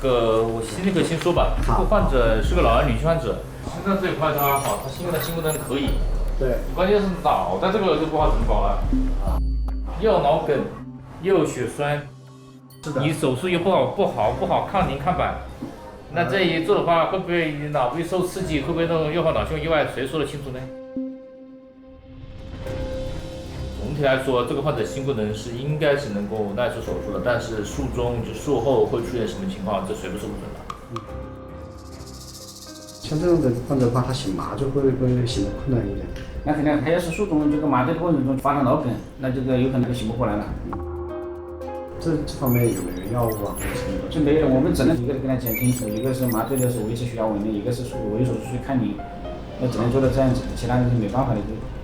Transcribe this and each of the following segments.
我心里可以先说吧，这个患者是个老年女性患者，心脏这一块他好，他心功能可以，对，关键是脑袋这个就不好怎么搞了，又脑梗，又有血栓，你手术又不好抗凝抗板，那这一做的话，会不会脑部受刺激，会不会那种诱发脑胸意外？谁说得清楚呢？总体来说，这个患者心功能是应该是能够耐受手術的，但是術中就術後會出現什麼情況，這誰不說不準的。像這種的患者的話，他醒麻醉會醒得困難一點。那肯定，他要是術中這個麻醉的過程中發生腦梗，那這個有可能就醒不過來了。這方面有沒有藥物啊？是沒有，我們只能一個跟他講清楚，一個是麻醉的是維持血壓穩定，一個是維手術去看你，那只能做到這樣子，其他的是沒辦法的。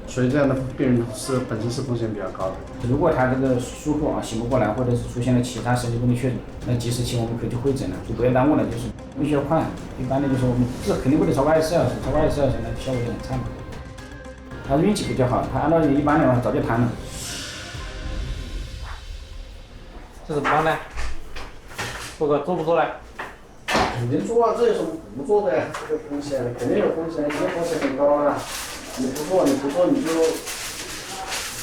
所以這樣的病人本身是風險比較高的。如果他這個術後醒不過來，或者是出現了其他神經功能確診，那及時期我們可以去會診了，就不要耽誤了，就是必須要快。一般的就是我們這肯定不得超過24小時，超過24小時那效果就很差嘛。他運氣比較好，他按照一般的話早就癱了。這怎麼辦呢？做不做呢？肯定做啊，這有什麼不做的呀？這個風險肯定有風險，這個風險很高啊。你不做你就不知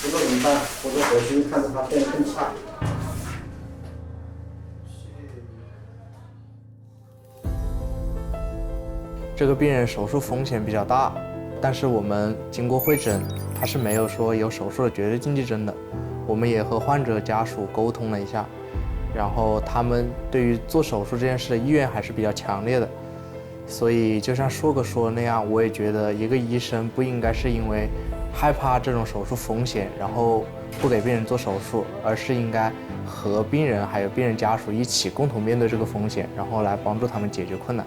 道怎麼辦，或者回去看着它變得更差。這個病人手術風險比較大，但是我們經過會診，他是沒有說有手術的絕對禁忌症的。我們也和患者家屬溝通了一下，然後他們對於做手術這件事的意願還是比較強烈的。所以就像碩哥說的那樣，我也覺得一個醫生不應該是因為害怕這種手術風險，然後不給病人做手術，而是應該和病人還有病人家屬一起共同面對這個風險，然後來幫助他們解決困難。